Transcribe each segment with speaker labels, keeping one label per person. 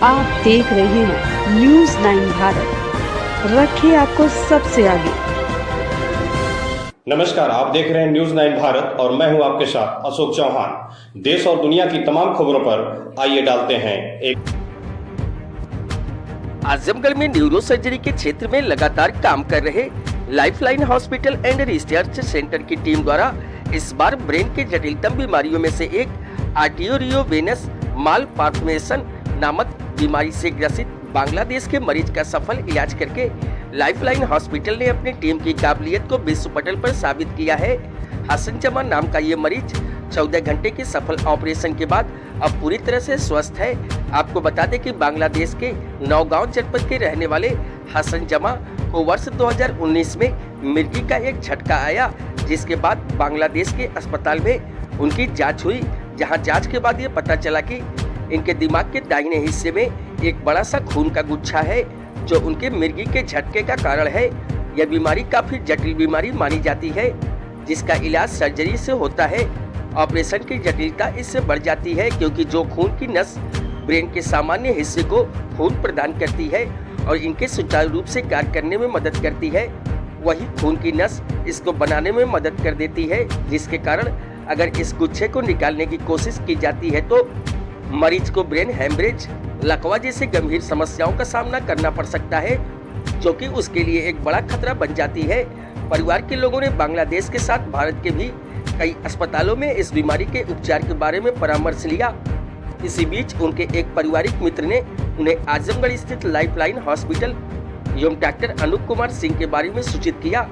Speaker 1: आप देख रहे हैं न्यूज़ 9 भारत। रखिए आपको सबसे आगे।
Speaker 2: नमस्कार, आप देख रहे हैं न्यूज़ 9 भारत और मैं हूं आपके साथ अशोक चौहान। देश और दुनिया की तमाम खबरों पर आइए डालते हैं एक।
Speaker 3: आजमगढ़ में न्यूरो सर्जरी के क्षेत्र में लगातार काम कर रहे lifeline hospital and research centre की टीम द्वारा इस बार ब्रेन के जटिलतम बीमारियों में से एक आर्टियोरियोवेनस मालफॉर्मेशन नामक बीमारी से ग्रसित बांग्लादेश के मरीज का सफल इलाज करके लाइफलाइन हॉस्पिटल ने अपनी टीम की काबिलियत को विश्व पटल पर साबित किया है। हसन जमा नाम का ये मरीज 14 घंटे के सफल ऑपरेशन के बाद अब पूरी तरह से स्वस्थ है। आपको बता दें कि बांग्लादेश के नौगांव जनपद के रहने वाले हसन जमा को वर्ष 2019 में मिर्गी का एक झटका आया, जिसके बाद बांग्लादेश के अस्पताल में उनकी जांच हुई, जहां जांच के बाद ये पता चला कि इनके दिमाग के दाहिने हिस्से में एक बड़ा सा खून का गुच्छा है, जो उनके मिर्गी के झटके का कारण है। यह बीमारी काफी जटिल बीमारी मानी जाती है, जिसका इलाज सर्जरी से होता है। ऑपरेशन की जटिलता इससे बढ़ जाती है, क्योंकि जो खून की नस ब्रेन के सामान्य हिस्से को खून प्रदान करती है और इनके सुचारू रूप से कार्य करने में मदद करती है, वही खून की नस इसको बनाने में मदद कर देती है, जिसके कारण अगर इस गुच्छे को निकालने की कोशिश की जाती है तो मरीज को ब्रेन हेमरेज, लकवा जैसी गंभीर समस्याओं का सामना करना पड़ सकता है, जो कि उसके लिए एक बड़ा खतरा बन जाती है। परिवार के लोगों ने बांग्लादेश के साथ भारत के भी कई अस्पतालों में इस बीमारी के उपचार के बारे में परामर्श लिया। इसी बीच उनके एक पारिवारिक मित्र ने उन्हें आजमगढ़ स्थित लाइफलाइन हॉस्पिटल एवं डॉक्टर अनूप कुमार सिंह के बारे में सूचित किया।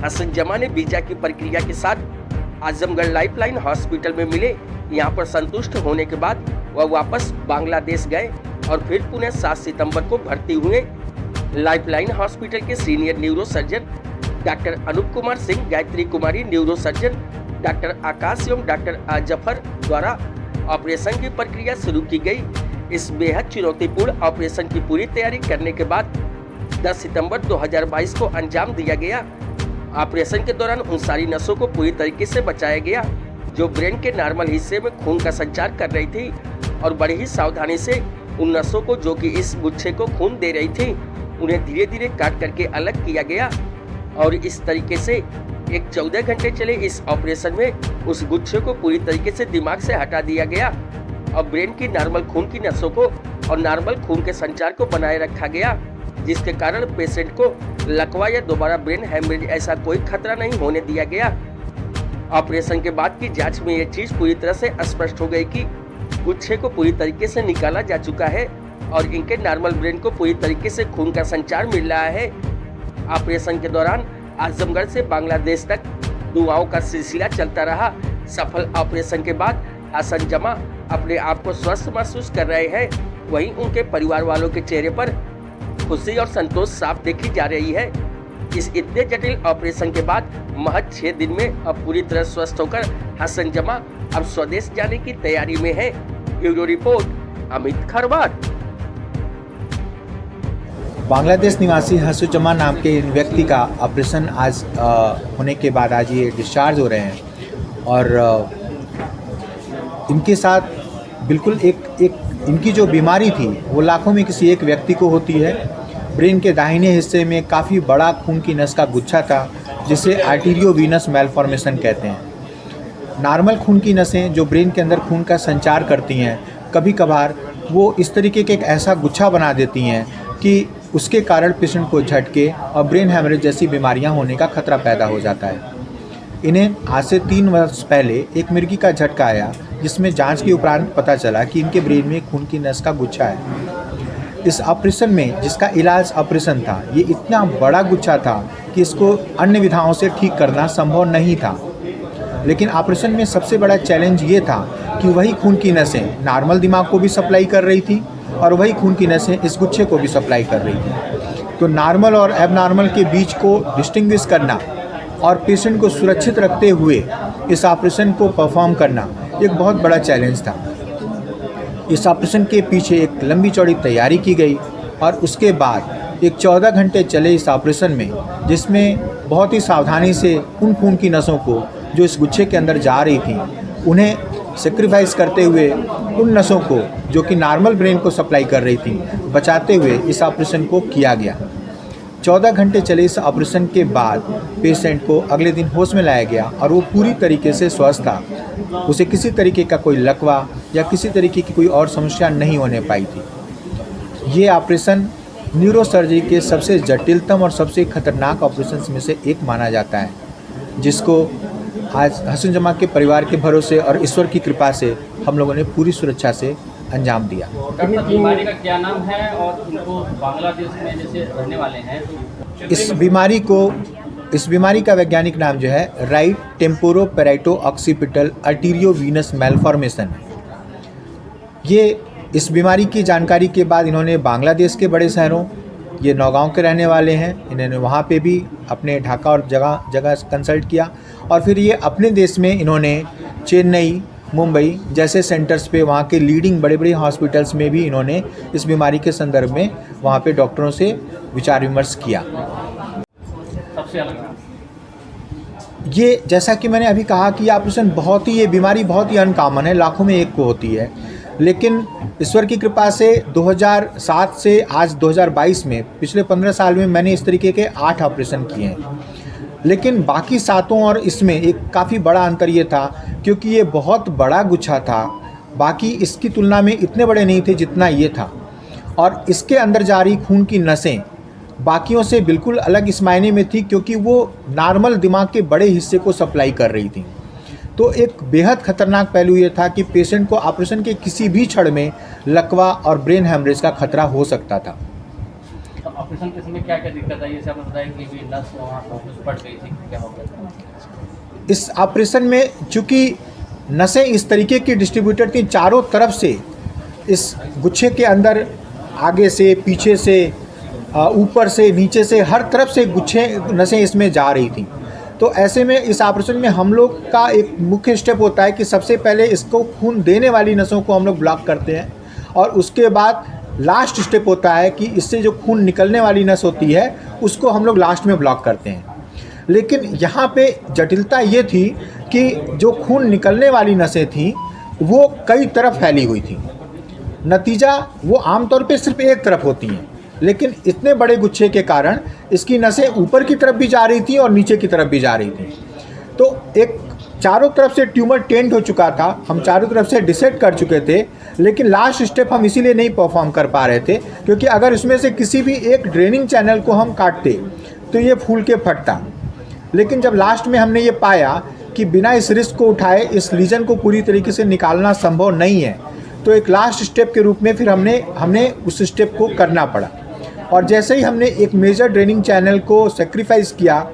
Speaker 3: हसन जमा ने वीजा की प्रक्रिया के साथ आजमगढ़ लाइफलाइन हॉस्पिटल में मिले। यहाँ पर संतुष्ट होने के बाद वह वापस बांग्लादेश गए और फिर पुनः 7 सितंबर को भर्ती हुए। लाइफलाइन हॉस्पिटल के senior neuro surgeon doctor Anup Kumar Singh, Gayatri Kumari neuro surgeon, doctor Akash एवं डॉक्टर आजफर द्वारा ऑपरेशन की प्रक्रिया शुरू की गई। इस बेहद चुनौतीपूर्ण ऑपरेशन की पूरी तैयारी करने के बाद 10 सितंबर 2022 को अंजाम दिया गया। ऑपरेशन के दौरान उन सारी नसों को पूरी तरीके से बचाया गया जो ब्रेन के नॉर्मल हिस्से में खून का संचार कर रही थी, और बड़ी ही सावधानी से उन नसों को जो कि इस गुच्छे को खून दे रही थी, उन्हें धीरे धीरे काट करके अलग किया गया। और इस तरीके से एक 14 घंटे चले इस ऑपरेशन में उस गुच्छे को पूरी तरीके से दिमाग से हटा दिया गया और ब्रेन की नॉर्मल खून की नसों को और नॉर्मल खून के संचार को बनाए रखा गया, जिसके कारण पेशेंट को लकवा या दोबारा ब्रेन हेमरेज ऐसा कोई खतरा नहीं होने दिया गया। ऑपरेशन के बाद की जांच में यह चीज पूरी तरह से स्पष्ट हो गई कि गुच्छे को पूरी तरीके से निकाला जा चुका है और इनके नॉर्मल ब्रेन को पूरी तरीके से खून का संचार मिल रहा है। ऑपरेशन के दौरान आजमगढ़ से बांग्लादेश तक दुआओं का सिलसिला चलता रहा। सफल ऑपरेशन के बाद हसन जमा अपने आप को स्वस्थ महसूस कर रहे हैं, वहीं उनके परिवार वालों के चेहरे पर खुशी और संतोष साफ देखी जा रही है। इस इतने जटिल ऑपरेशन के बाद महज 6 दिन में अब पूरी तरह स्वस्थ होकर हसन जमा अब स्वदेश जाने की तैयारी में है। Bureau report Amit Kharwat.
Speaker 4: बांग्लादेश निवासी हसन जमा नाम के इन व्यक्ति का ऑपरेशन आज होने के बाद आज ये डिस्चार्ज हो रहे हैं और इनके साथ बिल्कुल एक इनकी जो बीमारी थी वो लाखों में किसी एक व्यक्ति को होती है। ब्रेन के दाहिने हिस्से में काफ़ी बड़ा खून की नस का गुच्छा था, जिसे आर्टेरियोवेनस मैलफॉर्मेशन कहते हैं। नॉर्मल खून की नसें जो ब्रेन के अंदर खून का संचार करती हैं, कभी कभार वो इस तरीके के एक ऐसा गुच्छा बना देती हैं कि उसके कारण पेशेंट को झटके और ब्रेन हेमरेज जैसी बीमारियां होने का खतरा पैदा हो जाता है। इन्हें आज से 3 वर्ष पहले एक मिर्गी का झटका आया, जिसमें जांच के उपरांत पता चला कि इनके ब्रेन में खून की नस का गुच्छा है। इस ऑपरेशन में, जिसका इलाज ऑपरेशन था, ये इतना बड़ा गुच्छा था कि इसको अन्य विधाओं से ठीक करना संभव नहीं था। लेकिन ऑपरेशन में सबसे बड़ा चैलेंज ये था कि वही खून की नसें नॉर्मल दिमाग को भी सप्लाई कर रही थी और वही खून की नसें इस गुच्छे को भी सप्लाई कर रही थी। तो नॉर्मल और एबनॉर्मल के बीच को डिस्टिंग्विश करना और पेशेंट को सुरक्षित रखते हुए इस ऑपरेशन को परफॉर्म करना एक बहुत बड़ा चैलेंज था। इस ऑपरेशन के पीछे एक लंबी चौड़ी तैयारी की गई और उसके बाद एक 14 घंटे चले इस ऑपरेशन में, जिसमें बहुत ही सावधानी से उन खून की नसों को जो इस गुच्छे के अंदर जा रही थी, उन्हें सेक्रीफाइस करते हुए उन नसों को जो कि नॉर्मल ब्रेन को सप्लाई कर रही थी बचाते हुए इस ऑपरेशन को किया गया। 14 घंटे चले इस ऑपरेशन के बाद पेशेंट को अगले दिन होश में लाया गया और वो पूरी तरीके से स्वस्थ था। उसे किसी तरीके का कोई लकवा या किसी तरीके की कोई और समस्या नहीं होने पाई थी। ये ऑपरेशन न्यूरोसर्जरी के सबसे जटिलतम और सबसे खतरनाक ऑपरेशन में से एक माना जाता है, जिसको आज हसन जमा के परिवार के भरोसे और ईश्वर की कृपा से हम लोगों ने पूरी सुरक्षा से अंजाम दिया।
Speaker 5: बीमारी का क्या नाम है और इनको बांग्लादेश में जैसे रहने वाले हैं
Speaker 4: इस बीमारी का वैज्ञानिक नाम जो है राइट टेम्पोरोपेराइटो ऑक्सीपिटल आर्टेरियोवीनस मैलफॉर्मेशन। ये इस बीमारी की जानकारी के बाद इन्होंने बांग्लादेश के बड़े शहरों, ये नौगांव के रहने वाले हैं, इन्होंने वहाँ पे भी अपने ढाका और जगह जगह कंसल्ट किया और फिर ये अपने देश में इन्होंने चेन्नई, मुंबई जैसे सेंटर्स पे वहाँ के लीडिंग बड़े बड़े हॉस्पिटल्स में भी इन्होंने इस बीमारी के संदर्भ में वहाँ पे डॉक्टरों से विचार विमर्श किया।
Speaker 5: सबसे अलग
Speaker 4: ये जैसा कि मैंने अभी कहा कि ये बीमारी बहुत ही अनकॉमन है, लाखों में एक को होती है, लेकिन ईश्वर की कृपा से 2007 से आज 2022 में पिछले 15 साल में मैंने इस तरीके के 8 ऑपरेशन किए हैं। लेकिन बाकी 7 और इसमें एक काफ़ी बड़ा अंतर ये था क्योंकि ये बहुत बड़ा गुच्छा था, बाकी इसकी तुलना में इतने बड़े नहीं थे जितना ये था, और इसके अंदर जा रही खून की नसें बाकियों से बिल्कुल अलग इस मायने में थी क्योंकि वो नॉर्मल दिमाग के बड़े हिस्से को सप्लाई कर रही थी। तो एक बेहद खतरनाक पहलू ये था कि पेशेंट को ऑपरेशन के किसी भी क्षण में लकवा और ब्रेन हेमरेज का खतरा हो सकता था।
Speaker 5: तो ऑपरेशन के समय क्या क्या दिक्कत आई, जैसे आपने बताया कि भी नस वहाँ फट गई थी, क्या हो गया?
Speaker 4: इस ऑपरेशन में चूँकि नसें इस तरीके की डिस्ट्रीब्यूटेड थी चारों तरफ से, इस गुच्छे के अंदर आगे से, पीछे से, ऊपर से, नीचे से, हर तरफ से गुच्छे नसें इसमें जा रही थी। तो ऐसे में इस ऑपरेशन में हम लोग का एक मुख्य स्टेप होता है कि सबसे पहले इसको खून देने वाली नसों को हम लोग ब्लॉक करते हैं और उसके बाद लास्ट स्टेप होता है कि इससे जो खून निकलने वाली नस होती है उसको हम लोग लास्ट में ब्लॉक करते हैं। लेकिन यहाँ पे जटिलता ये थी कि जो खून निकलने वाली नसें थीं वो कई तरफ फैली हुई थी। नतीजा वो आमतौर पे सिर्फ एक तरफ होती हैं, लेकिन इतने बड़े गुच्छे के कारण इसकी नसें ऊपर की तरफ भी जा रही थी और नीचे की तरफ भी जा रही थी। तो एक चारों तरफ से ट्यूमर टेंट हो चुका था, हम चारों तरफ से डिसेक्ट कर चुके थे, लेकिन लास्ट स्टेप हम इसीलिए नहीं परफॉर्म कर पा रहे थे क्योंकि अगर इसमें से किसी भी एक ड्रेनिंग चैनल को हम काटते तो ये फूल के फटता। लेकिन जब लास्ट में हमने ये पाया कि बिना इस रिस्क को उठाए इस लीजन को पूरी तरीके से निकालना संभव नहीं है, तो एक लास्ट स्टेप के रूप में फिर हमने उस स्टेप को करना पड़ा। और जैसे ही हमने एक मेजर ड्रेनिंग चैनल को सेक्रीफाइस किया,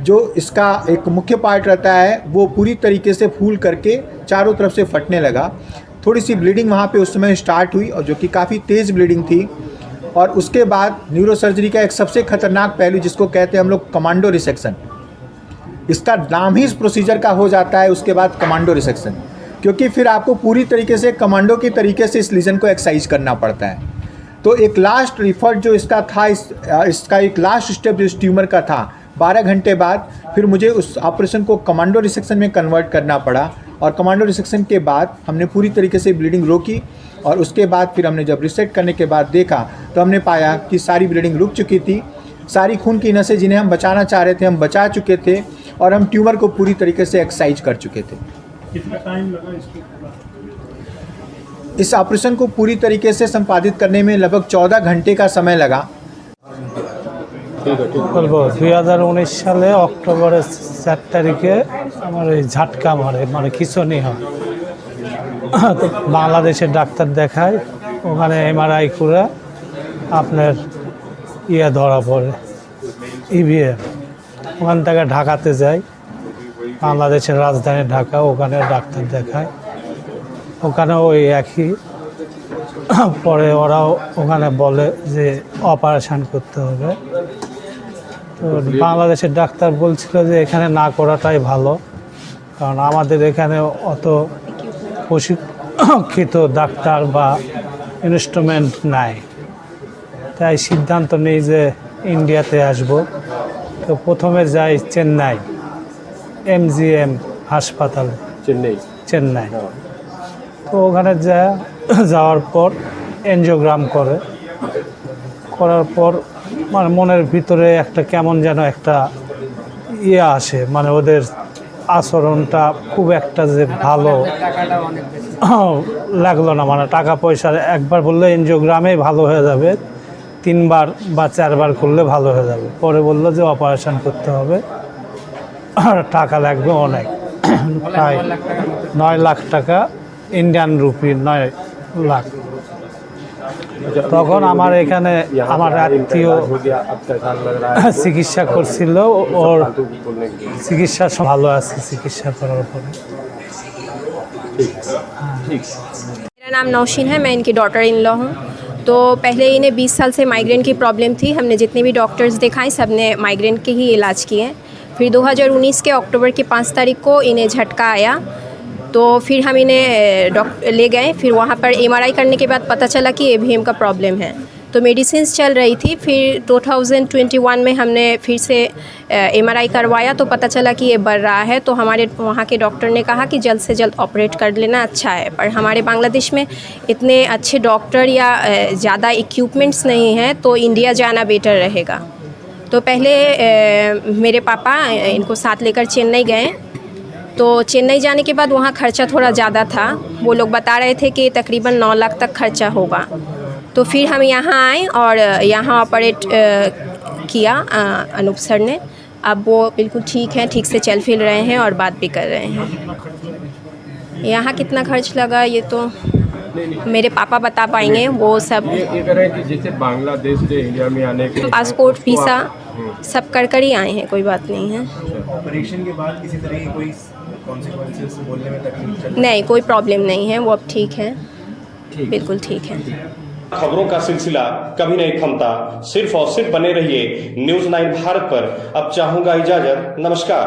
Speaker 4: जो इसका एक मुख्य पार्ट रहता है, वो पूरी तरीके से फूल करके चारों तरफ से फटने लगा। थोड़ी सी ब्लीडिंग वहाँ पे उस समय स्टार्ट हुई और जो कि काफ़ी तेज़ ब्लीडिंग थी। और उसके बाद न्यूरोसर्जरी का एक सबसे खतरनाक पहलू जिसको कहते हैं हम लोग कमांडो रिसेक्शन, इसका नाम ही इस प्रोसीजर का हो जाता है उसके बाद कमांडो रिसेक्शन, क्योंकि फिर आपको पूरी तरीके से कमांडो की तरीके से इस लीजन को एक्सरसाइज करना पड़ता है। तो एक लास्ट रिफर्ट जो इसका था, इसका एक लास्ट स्टेप जो इस ट्यूमर का था, 12 घंटे बाद फिर मुझे उस ऑपरेशन को कमांडो रिसेक्शन में कन्वर्ट करना पड़ा। और कमांडो रिसेक्शन के बाद हमने पूरी तरीके से ब्लीडिंग रोकी और उसके बाद फिर हमने जब रिसेक्ट करने के बाद देखा तो हमने पाया कि सारी ब्लीडिंग रुक चुकी थी, सारी खून की नसें जिन्हें हम बचाना चाह रहे थे हम बचा चुके थे और हम ट्यूमर को पूरी तरीके से एक्सरसाइज कर चुके थे।
Speaker 6: कितना टाइम लगा इसको?
Speaker 4: इस ऑपरेशन को पूरी तरीके से संपादित करने में लगभग 14 घंटे का समय लगा।
Speaker 6: বলবো 2019 সালে অক্টোবরের 4 তারিখে আমার ওই ঝাটকা মানে খিঁচুনি হয়, তো বাংলাদেশের ডাক্তার দেখায়, ওখানে এমআরআই করে আপনার ধরা পড়ে ইভিএম, ওখান থেকে ঢাকাতে যাই, বাংলাদেশের রাজধানী ঢাকা, ওখানে ডাক্তার দেখায়, ওখানে ওই একই পরে ওরাও ওখানে বলে যে অপারেশন করতে হবে। তো বাংলাদেশের ডাক্তার বলছিল যে এখানে না করাটাই ভালো, কারণ আমাদের এখানে অত প্রশিক্ষিত ডাক্তার বা ইনস্ট্রুমেন্ট নাই। তাই সিদ্ধান্ত নেই যে ইন্ডিয়াতে আসব। তো প্রথমে যাই চেন্নাই MGM হাসপাতালে, চেন্নাই। তো ওখানে যাওয়ার পর এনজিওগ্রাম করার পর মানে মনের ভিতরে একটা কেমন যেন একটা ইয়ে আসে, মানে ওদের আচরণটা খুব একটা যে ভালো লাগলো না। মানে টাকা পয়সা একবার বললে এনজিওগ্রামেই ভালো হয়ে যাবে, 3বার বা 4বার করলে ভালো হয়ে যাবে। পরে বললো যে অপারেশন করতে হবে, আর টাকা লাগবে অনেক, প্রায় 9 লাখ টাকা ইন্ডিয়ান রুপি, 9 লাখ। তখন আমার এখানে আমার আত্মীয় চিকিৎসা করছিল, ওর চিকিৎসা ভালো আছে, চিকিৎসা করার পরে।
Speaker 7: मेरा नाम नौशीन है, मैं इनकी डॉटर इन लॉ हूँ। तो पहले इन्हें 20 साल से माइग्रेन की प्रॉब्लम थी। हमने जितने भी डॉक्टर्स दिखाए सब ने माइग्रेन के ही इलाज किए। फिर 2019 के अक्टूबर की 5 तारीख को इन्हें झटका आया, तो फिर हम इन्हें ले गए। फिर वहाँ पर MRI करने के बाद पता चला कि AVM का प्रॉब्लम है। तो मेडिसिन्स चल रही थी। फिर 2021 में हमने फिर से MRI करवाया, तो पता चला कि ये बढ़ रहा है। तो हमारे वहाँ के डॉक्टर ने कहा कि जल्द से जल्द ऑपरेट कर लेना अच्छा है। पर हमारे बांग्लादेश में इतने अच्छे डॉक्टर या ज़्यादा इक्विपमेंट्स नहीं हैं, तो इंडिया जाना बेटर रहेगा। तो पहले मेरे पापा इनको साथ लेकर चेन्नई गए। तो चेन्नई जाने के बाद वहाँ खर्चा थोड़ा ज़्यादा था। वो लोग बता रहे थे कि तकरीबन 9 लाख तक खर्चा होगा। तो फिर हम यहाँ आए और यहाँ ऑपरेट किया अनूप सर ने। अब वो बिल्कुल ठीक हैं, ठीक से चल फिर रहे हैं और बात भी कर रहे हैं। यहाँ कितना खर्च लगा ये तो मेरे पापा बता पाएंगे, वो सब
Speaker 8: ये करें कि जैसे बांग्लादेश से इंडिया में आने के
Speaker 7: पासपोर्ट वीज़ा सब कर ही आए हैं, कोई बात नहीं है।
Speaker 9: ऑपरेशन के बाद किसी तरह की कोई कॉन्सिक्वेंसेस बोलने में तकलीफ
Speaker 7: नहीं, कोई प्रॉब्लम नहीं है, वो अब ठीक है, बिल्कुल ठीक है।
Speaker 2: खबरों का सिलसिला कभी नहीं थमता। सिर्फ और सिर्फ बने रहिए न्यूज़ 9 भारत पर। अब चाहूंगा इजाजत, नमस्कार।